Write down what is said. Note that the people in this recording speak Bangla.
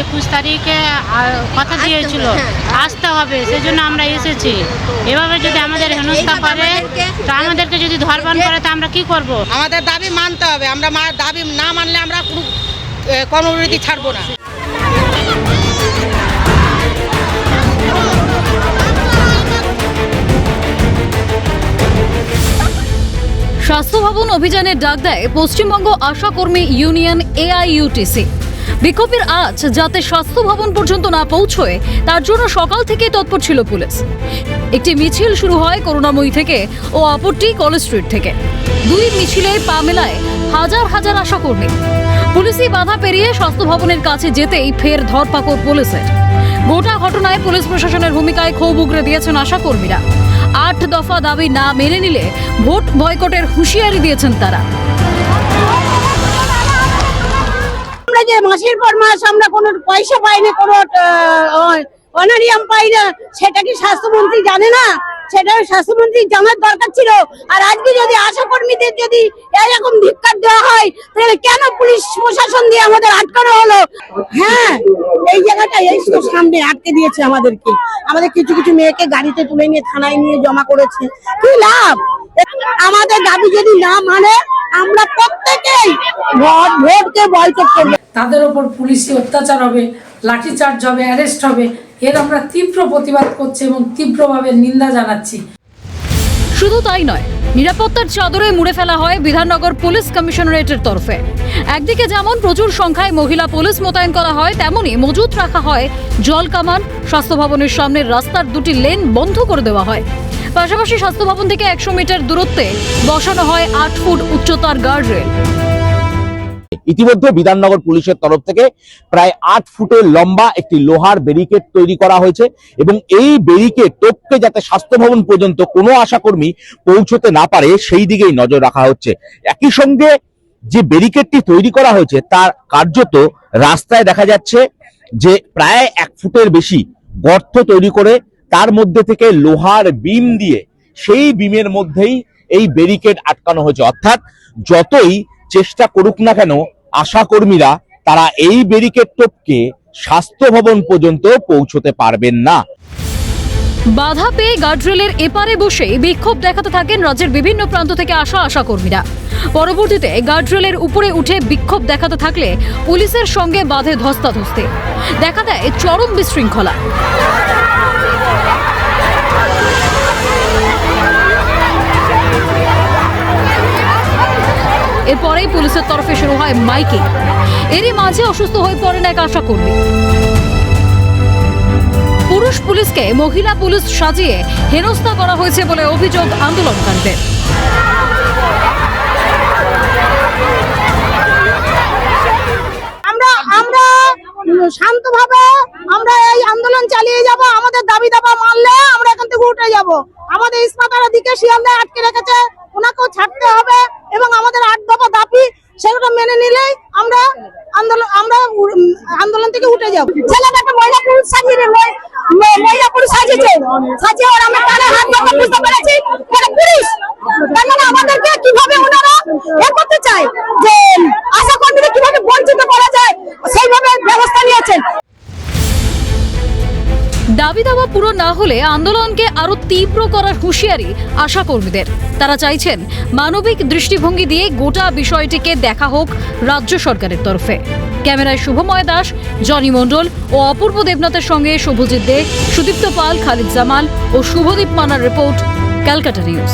21 তারিখে কথা দিয়েছিল আসতে হবে, সেজন্য আমরা এসেছি। এভাবে যদি আমাদের হেনস্থা করে, তো আমাদেরকে যদি ধরপান করে, তো আমরা কি করব? আমাদের দাবি মানতে হবে। আমরা দাবি না মানলে আমরা কোনো কর্মবিরতি ছাড়বো না। স্বাস্থ্য ভবন অভিযানের ডাক দেয় পশ্চিমবঙ্গ আশা কর্মী ইউনিয়ন AIUTC। বিক্ষোভের আজ যাতে স্বাস্থ্য ভবন পর্যন্ত না পৌঁছয়, তার জন্য সকাল থেকে তৎপর ছিল পুলিশ। একটি মিছিল শুরু হয় করুণাময়ী থেকে ও অপরটি কলেজ স্ট্রিট থেকে। দুই মিছিলে পা মেলায় হাজার হাজার আশা কর্মী। পুলিশি বাধা পেরিয়ে স্বাস্থ্য ভবনের কাছে যেতেই ফের ধরপাকড় পুলিশের। গোটা ঘটনায় পুলিশ প্রশাসনের ভূমিকায় ক্ষোভ উগরে দিয়েছেন আশা কর্মীরা। 8 দফা দাবি না মেনে নিলে ভোট বয়কটের হুঁশিয়ারি দিয়েছেন তারা। আমরা যে মাসের পর মাস আমরা কোনো পয়সা পাই না, কোনো অনারিয়াম পাই না, সেটা কি স্বাস্থ্যমন্ত্রী জানে না? সেটা স্বাস্থ্যমন্ত্রী জানার দরকার ছিল। আর আজকে যদি আশা কর্মীদের যদি এরকম ধিক্কার দেওয়া হয়, তাহলে কেন পুলিশ প্রশাসন দিয়ে আমাদের আটকানো হলো? হ্যাঁ, এই জায়গাটা এই তো সামনে আটকে দিয়েছে আমাদেরকে। আমাদের কিছু কিছু মেয়েকে গাড়িতে তুলে নিয়ে থানায় নিয়ে জমা করেছে। কি লাভ? আমাদের দাবি যদি না মানে, আমরা প্রত্যেকেই ভোটকে বয়কট করব। তাদের ওপর পুলিশি অত্যাচার হবে, লাঠিচার্জ হবে, অ্যারেস্ট হবে, এর আমরা তীব্র প্রতিবাদ করছি এবং তীব্রভাবে নিন্দা জানাচ্ছি। শুধু তাই নয়, নিরাপত্তার চাদরে মুড়ে ফেলা হয় বিধাননগর পুলিশ কমিশনারেটের তরফে। একদিকে যেমন প্রচুর সংখ্যায় মহিলা পুলিশ মোতায়েন করা হয়, তেমনি মজুত রাখা হয় জল কামান। স্বাস্থ্য ভবনের সামনের রাস্তার দুটি লেন বন্ধ করে দেওয়া হয়। পাশাপাশি স্বাস্থ্য ভবন থেকে 100 মিটার দূরত্বে বসানো হয় 8 ফুট উচ্চতার গার্ডরেল। ইতিমধ্যে বিধাননগর পুলিশের তরফ থেকে প্রায় 8 ফুটের লম্বা একটি লোহার ব্যারিকেড তৈরি করা হয়েছে এবং এই ব্যারিকেড টপকে যাতে স্বাস্থ্য ভবন পর্যন্ত কোনো আশাকর্মী পৌঁছতে না পারে, সেই দিকেই নজর রাখা হচ্ছে। একই সঙ্গে যে ব্যারিকেডটি তৈরি করা হয়েছে তার কার্যত রাস্তায় দেখা যাচ্ছে যে প্রায় 1 ফুটের বেশি গর্ত তৈরি করে তার মধ্যে থেকে লোহার বিম দিয়ে সেই বিমের মধ্যেই এই ব্যারিকেড আটকানো হয়েছে। অর্থাৎ যতই চেষ্টা করুক না কেন আশাকর্মীরা, তারা এই ব্যারিকেড টপকে স্বাস্থ্য ভবন পর্যন্ত পৌঁছতে পারবেন না। বাধা পেয়ে গার্ডরেলের এপারে বসে বিক্ষোভ দেখাতে থাকেন রাজ্যের বিভিন্ন প্রান্ত থেকে আসা আশাকর্মীরা। পরবর্তীতে গার্ডরেলের উপরে উঠে বিক্ষোভ দেখাতে থাকলে পুলিশের সঙ্গে বাধে ধস্তাধস্তি। দেখা দেয় চরম বিশৃঙ্খলা। এরপরেই পুলিশের তরফে শুরু হয় মাইকিং। এরই মাঝে অসুস্থ হয়ে পড়েন এক আশাকর্মী। পুরুষ পুলিশকে মহিলা পুলিশ সাজিয়ে হেনস্থা করা হয়েছে বলে অভিযোগ আন্দোলনকারীদের। আমরা শান্তভাবে আমরা এই আন্দোলন চালিয়ে যাব। আমাদের দাবি দাবা মানলে আমরা এখান থেকে উঠে যাব। আমাদের ইস্পাতার দিকে শিয়ালদায় আটকে রেখেছে, ওনাকেও ছাড়তে হবে এবং আমাদের 8 দফা দাবি সেগুলো মেনে নিলেই আমরা আন্দোলন থেকে উঠে যাব। ছেলেটা একটা মহিলা পুরুষ সাজিয়ে মহিলা পুরুষ সাজিয়েছে, সাজিয়ে ওরা আমার কানে হাত ধরে বুঝতে পেরেছি ওরা পুলিশ। তার মানে আমাদেরকে কিভাবে ওনারা এ করতে চায় যে আশা কর্মীদের কিভাবে বঞ্চিত করা যায়, সেইভাবে ব্যবস্থা নিয়েছেন। দাবি দাওয়া পুরো না হলে আন্দোলনকে আরো তীব্র করার হুঁশিয়ারি আশা কর্মীদের। তারা চাইছেন মানবিক দৃষ্টিভঙ্গি দিয়ে গোটা বিষয়টিকে দেখা হোক রাজ্য সরকারের তরফে। ক্যামেরায় শুভময় দাস, জনি মণ্ডল ও অপূর্ব দেবনাথের সঙ্গে শুভজিৎ দে, সুদীপ্ত পাল, খালিদ জামাল ও শুভদীপ মানার রিপোর্ট, ক্যালকাটা নিউজ।